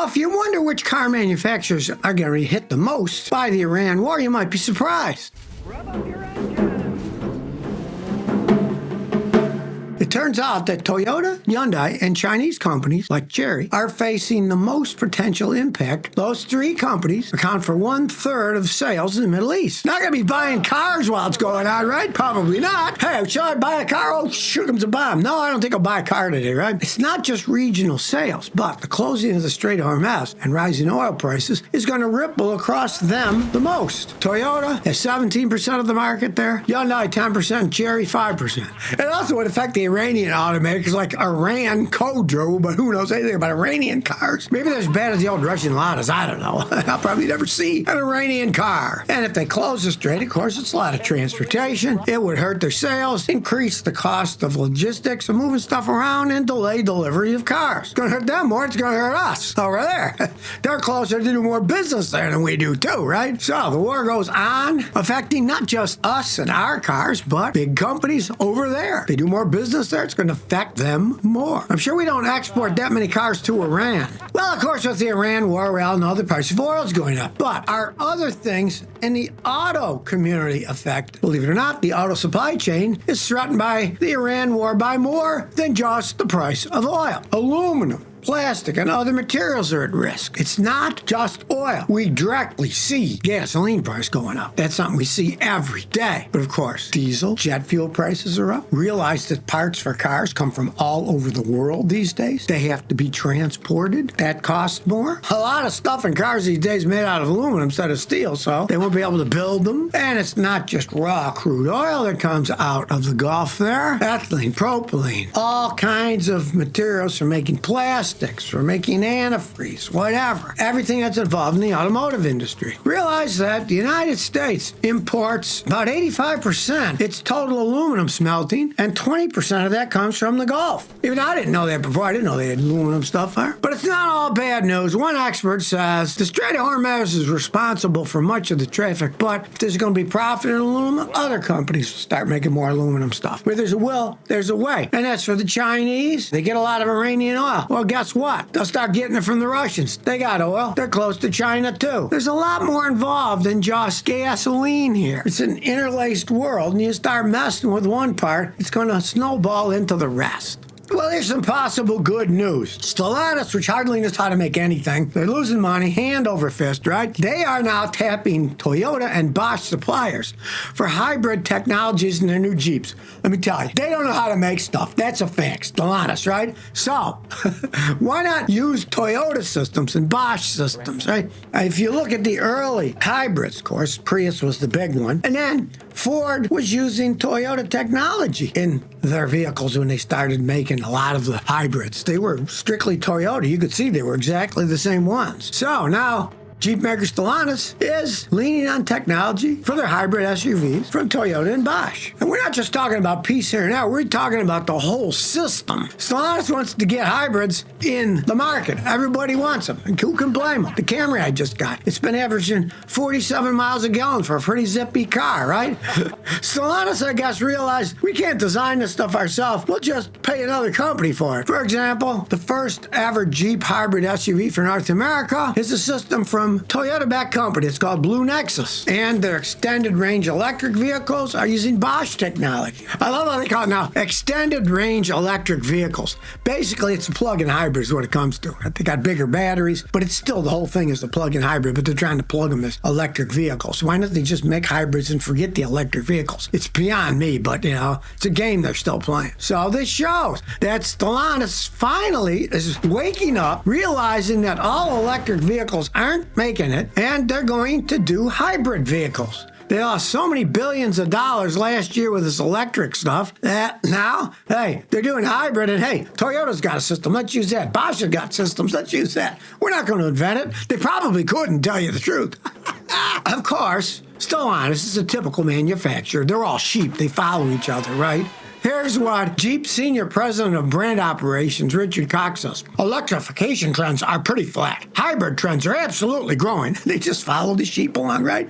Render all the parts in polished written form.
Well, if you wonder which car manufacturers are going to be hit the most by the Iran war, you might be surprised. Rev up your engine. It turns out that Toyota, Hyundai, and Chinese companies like Chery are facing the most potential impact. Those three companies account for 1/3 of sales in the Middle East. Not going to be buying cars while it's going on, right? Probably not. Hey, should I buy a car? Oh, sure comes a bomb. No, I don't think I'll buy a car today, right? It's not just regional sales, but the closing of the Strait of Hormuz and rising oil prices is going to ripple across them the most. Toyota has 17% of the market there, Hyundai 10%, Chery 5%. It also would affect the Iranian automakers like Iran Kodro, but who knows anything about Iranian cars? Maybe they're as bad as the old Russian Ladas. I don't know. I'll probably never see an Iranian car. And if they close the strait, of course, it's a lot of transportation. It would hurt their sales, increase the cost of logistics of moving stuff around, and delay delivery of cars. It's going to hurt them more. It's going to hurt us over there. They're closer to do more business there than we do too, right? So the war goes on, affecting not just us and our cars, but big companies over there. They do more business there, it's going to affect them more. I'm sure we don't export that many cars to Iran. Well, of course, with the Iran war, we all know the price of oil is going up. But are other things in the auto community affected? Believe it or not, the auto supply chain is threatened by the Iran war by more than just the price of oil. Aluminum, plastic, and other materials are at risk. It's not just oil. We directly see gasoline price going up. That's something we see every day. But of course, diesel, jet fuel prices are up. Realize that parts for cars come from all over the world these days. They have to be transported. That costs more. A lot of stuff in cars these days made out of aluminum instead of steel, so they won't be able to build them. And it's not just raw crude oil that comes out of the Gulf there. Ethylene, propylene, all kinds of materials for making plastic, for making antifreeze, whatever. Everything that's involved in the automotive industry. Realize that the United States imports about 85% its total aluminum smelting, and 20% of that comes from the Gulf. Even I didn't know that before. I didn't know they had aluminum stuff there. But it's not all bad news. One expert says the Strait of Hormuz is responsible for much of the traffic, but if there's going to be profit in aluminum, other companies will start making more aluminum stuff. Where there's a will, there's a way. And that's for the Chinese. They get a lot of Iranian oil. Well, guess what? They'll start getting it from the Russians. They got oil. They're close to China, too. There's a lot more involved than just gasoline here. It's an interlaced world, and you start messing with one part, it's going to snowball into the rest. Well, here's some possible good news. Stellantis, which hardly knows how to make anything, they're losing money hand over fist, right? They are now tapping Toyota and Bosch suppliers for hybrid technologies in their new Jeeps. Let me tell you, they don't know how to make stuff. That's a fact. Stellantis, right? So, why not use Toyota systems and Bosch systems, right? If you look at the early hybrids, of course, Prius was the big one, and then Ford was using Toyota technology in their vehicles when they started making a lot of the hybrids. They were strictly Toyota. You could see they were exactly the same ones. So now Jeep maker Stellantis is leaning on technology for their hybrid SUVs from Toyota and Bosch. And we're not just talking about piece here and there, we're talking about the whole system. Stellantis wants to get hybrids in the market. Everybody wants them, and who can blame them? The Camry I just got, it's been averaging 47 miles a gallon for a pretty zippy car, right? Stellantis, I guess, realized we can't design this stuff ourselves. We'll just pay another company for it. For example, the first ever Jeep hybrid SUV for North America is a system from Toyota-backed company. It's called Blue Nexus. And their extended range electric vehicles are using Bosch technology. I love how they call it now extended range electric vehicles. Basically, it's a plug-in hybrid is what it comes to. They got bigger batteries, but it's still, the whole thing is a plug-in hybrid, but they're trying to plug them as electric vehicles. Why don't they just make hybrids and forget the electric vehicles? It's beyond me, but, it's a game they're still playing. So this shows that Stellantis finally is waking up, realizing that all electric vehicles aren't making it, and they're going to do hybrid vehicles. They lost so many billions of dollars last year with this electric stuff that now, hey, they're doing hybrid, and hey, Toyota's got a system, let's use that. Bosch has got systems, let's use that. We're not going to invent it. They probably couldn't, tell you the truth. Of course, Stellantis is a typical manufacturer. They're all sheep. They follow each other, right? Here's what Jeep Senior President of Brand Operations, Richard Cox, says. Electrification trends are pretty flat. Hybrid trends are absolutely growing. They just follow the sheep along, right?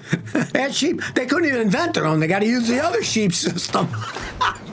That sheep, they couldn't even invent their own. They got to use the other sheep system.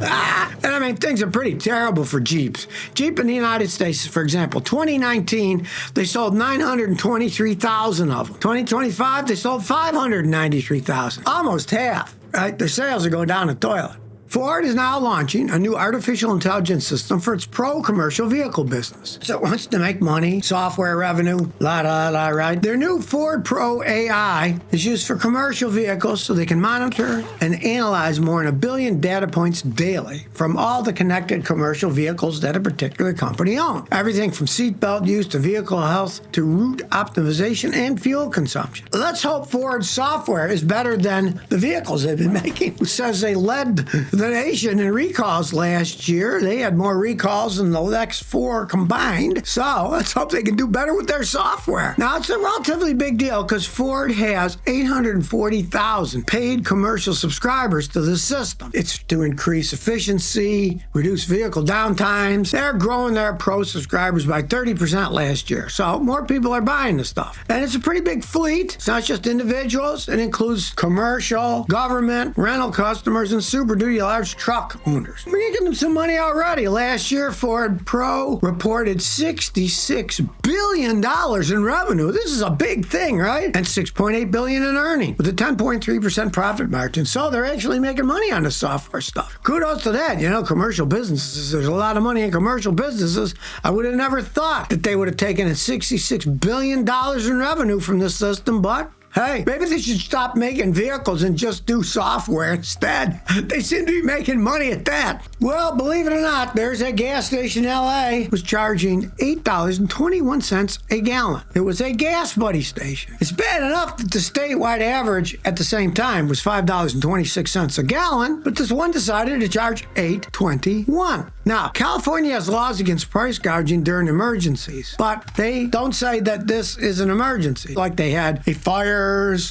And I mean, things are pretty terrible for Jeeps. Jeep in the United States, for example, 2019, they sold 923,000 of them. 2025, they sold 593,000. Almost half, right? Their sales are going down the toilet. Ford is now launching a new artificial intelligence system for its pro commercial vehicle business. So it wants to make money, software revenue, right? Their new Ford Pro AI is used for commercial vehicles so they can monitor and analyze more than 1 billion data points daily from all the connected commercial vehicles that a particular company owns. Everything from seatbelt use to vehicle health to route optimization and fuel consumption. Let's hope Ford's software is better than the vehicles they've been making. It says they led the nation in recalls last year. They had more recalls than the next 4 combined. So let's hope they can do better with their software. Now, it's a relatively big deal because Ford has 840,000 paid commercial subscribers to the system. It's to increase efficiency, reduce vehicle downtimes. They're growing their pro subscribers by 30% last year. So more people are buying the stuff. And it's a pretty big fleet. It's not just individuals. It includes commercial, government, rental customers, and Super Duty large truck owners. We're making them some money already. Last year, Ford Pro reported $66 billion in revenue. This is a big thing, right? And $6.8 billion in earnings with a 10.3% profit margin. So they're actually making money on the software stuff. Kudos to that. You know, commercial businesses, there's a lot of money in commercial businesses. I would have never thought that they would have taken in $66 billion in revenue from this system, but hey, maybe they should stop making vehicles and just do software instead. They seem to be making money at that. Well, believe it or not, there's a gas station in L.A. was charging $8.21 a gallon. It was a Gas Buddy station. It's bad enough that the statewide average at the same time was $5.26 a gallon, but this one decided to charge $8.21. Now, California has laws against price gouging during emergencies, but they don't say that this is an emergency, like they had a fires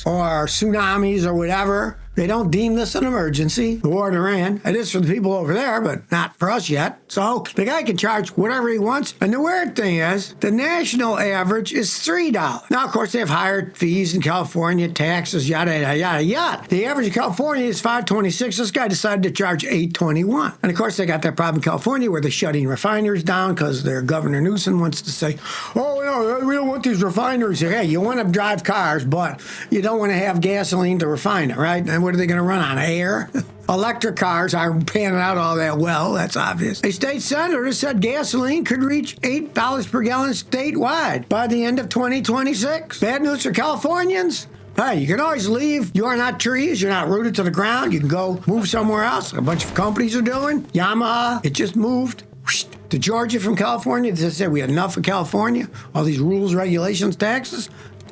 or tsunamis or whatever. They don't deem this an emergency. The war in Iran. It is for the people over there, but not for us yet. So the guy can charge whatever he wants. And the weird thing is, the national average is $3. Now, of course, they have higher fees in California, taxes, yada, yada, yada, yada. The average in California is $5.26. This guy decided to charge $8.21. And of course, they got that problem in California where they're shutting refineries down because their Governor Newsom wants to say, oh, no, we don't want these refineries here. Hey, you want to drive cars, but you don't want to have gasoline to refine it, right? And what are they going to run on? Air? Electric cars aren't panning out all that well, that's obvious. A state senator said gasoline could reach $8 per gallon statewide by the end of 2026. Bad news for Californians? Hey, you can always leave. You are not trees. You're not rooted to the ground. You can go move somewhere else. A bunch of companies are doing. Yamaha, it just moved to Georgia from California. They said we had enough of California. All these rules, regulations, taxes.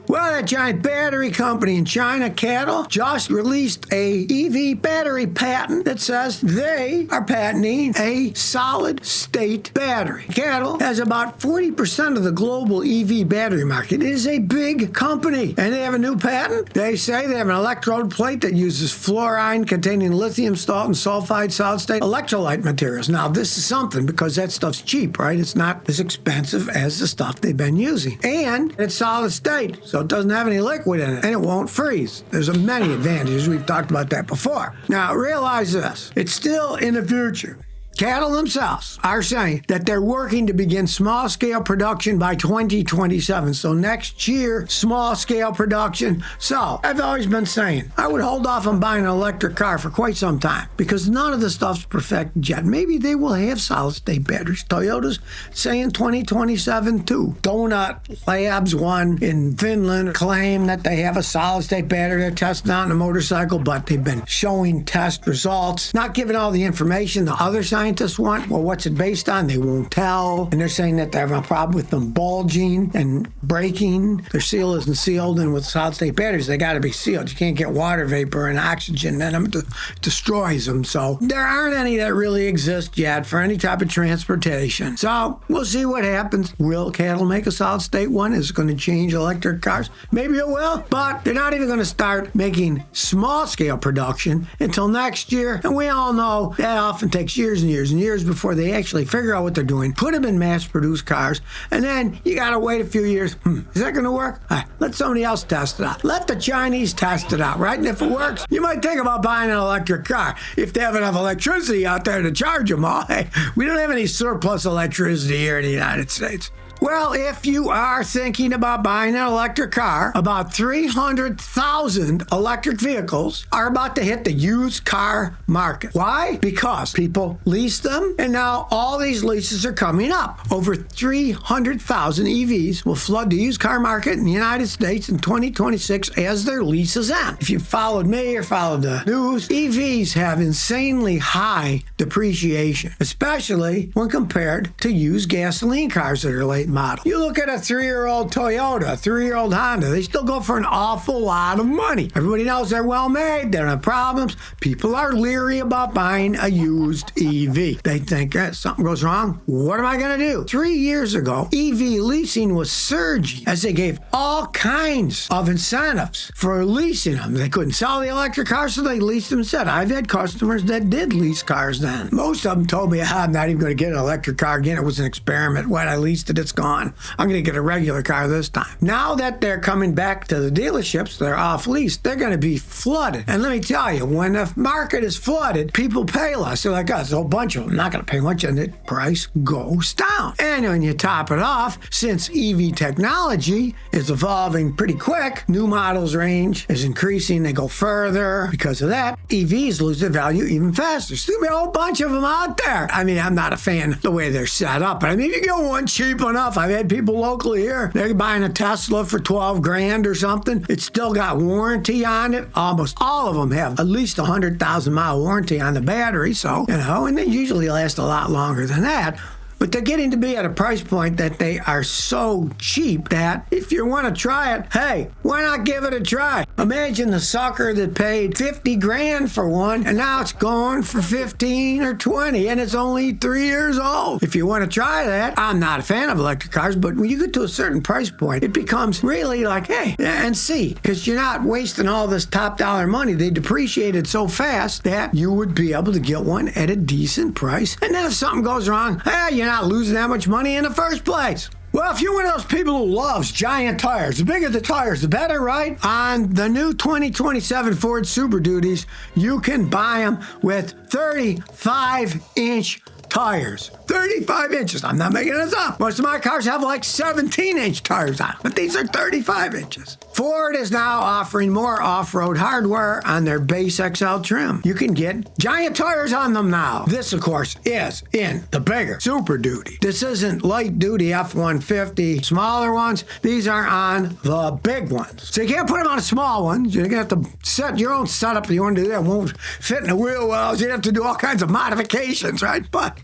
Well, that giant battery company in China, Cattle, just released a EV battery patent that says they are patenting a solid-state battery. Cattle has about 40% of the global EV battery market. It is a big company, and they have a new patent. They say they have an electrode plate that uses fluorine containing lithium salt and sulfide solid-state electrolyte materials. Now, this is something because that stuff's cheap, right? It's not as expensive as the stuff they've been using. And it's solid-state, so it doesn't have any liquid in it, and it won't freeze. There's many advantages. We've talked about that before. Now, realize this. It's still in the future. Cattle themselves are saying that they're working to begin small-scale production by 2027. So next year, small-scale production. So I've always been saying I would hold off on buying an electric car for quite some time because none of the stuff's perfected yet. Maybe they will have solid-state batteries. Toyota's saying 2027 too. Donut Labs, one in Finland, claim that they have a solid-state battery they're testing out in a motorcycle, but they've been showing test results, not giving all the information to other scientists scientists want. Well, what's it based on? They won't tell. And they're saying that they have a problem with them bulging and breaking. Their seal isn't sealed, and with solid-state batteries, they got to be sealed. You can't get water vapor and oxygen in them. It destroys them. So there aren't any that really exist yet for any type of transportation. So we'll see what happens. Will cattle make a solid-state one? Is it going to change electric cars? Maybe it will, but they're not even going to start making small-scale production until next year. And we all know that often takes years and years and years before they actually figure out what they're doing, put them in mass-produced cars, and then you got to wait a few years. Is that going to work? Let somebody else test it out. Let the Chinese test it out, right? And if it works, you might think about buying an electric car if they have enough electricity out there to charge them all. Hey, we don't have any surplus electricity here in the United States. Well, if you are thinking about buying an electric car, about 300,000 electric vehicles are about to hit the used car market. Why? Because people lease them, and now all these leases are coming up. Over 300,000 EVs will flood the used car market in the United States in 2026 as their leases end. If you followed me or followed the news, EVs have insanely high depreciation, especially when compared to used gasoline cars that are late model. You look at a 3-year-old Toyota, a 3-year-old Honda, they still go for an awful lot of money. Everybody knows they're well made, they don't have problems. People are leery about buying a used EV. They think something goes wrong. What am I going to do? 3 years ago, EV leasing was surging as they gave all kinds of incentives for leasing them. They couldn't sell the electric cars, so they leased them instead. I've had customers that did lease cars then. Most of them told me, I'm not even going to get an electric car again. It was an experiment. When I leased it, it's gone. I'm going to get a regular car this time. Now that they're coming back to the dealerships, they're off lease, they're going to be flooded. And let me tell you, when the market is flooded, people pay less. They're like, there's a whole bunch of them. Not going to pay much, and the price goes down. And when you top it off, since EV technology is evolving pretty quick, new models range is increasing. They go further. Because of that, EVs lose their value even faster. So there'll be a whole bunch of them out there. I mean, I'm not a fan of the way they're set up, but I mean, if you get one cheap enough, I've had people locally here, they're buying a Tesla for 12 grand or something. It's still got warranty on it. Almost all of them have at least 100,000 mile warranty on the battery. So, and they usually last a lot longer than that. But they're getting to be at a price point that they are so cheap that if you want to try it, hey, why not give it a try? Imagine the sucker that paid 50 grand for one, and now it's going for 15 or 20, and it's only 3 years old. If you want to try that, I'm not a fan of electric cars, but when you get to a certain price point, it becomes really like, hey, and see, because you're not wasting all this top dollar money. They depreciated so fast that you would be able to get one at a decent price. And then if something goes wrong, hey, you're not losing that much money in the first place. Well, if you're one of those people who loves giant tires, the bigger the tires, the better, right? On the new 2027 Ford Super Duties, you can buy them with 35-inch tires. 35 inches. I'm not making this up. Most of my cars have like 17-inch tires on, but these are 35 inches. Ford is now offering more off-road hardware on their base XL trim. You can get giant tires on them now. This, of course, is in the bigger Super Duty. This isn't light-duty F-150, smaller ones. These are on the big ones. So you can't put them on a small one. You're going to have to set your own setup if you want to do that. It won't fit in the wheel wells. You'd have to do all kinds of modifications, right? But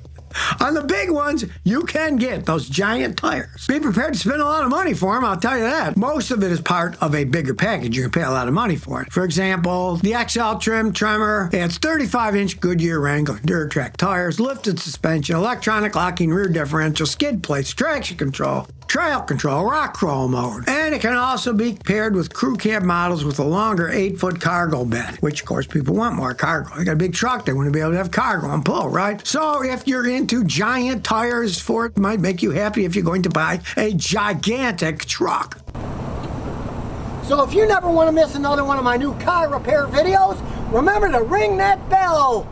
on the big ones, you can get those giant tires. Be prepared to spend a lot of money for them, I'll tell you that. Most of it is part of a bigger package. You're going to pay a lot of money for it. For example, the XL trimmer adds 35-inch Goodyear Wrangler Duratrack tires, lifted suspension, electronic locking rear differential, skid plates, traction control, trail control, rock crawl mode. And it can also be paired with crew cab models with a longer 8-foot cargo bed, which of course people want more cargo. They got a big truck, they want to be able to have cargo and pull, right? So if you're into giant tires, Ford might make you happy if you're going to buy a gigantic truck. So if you never want to miss another one of my new car repair videos, remember to ring that bell.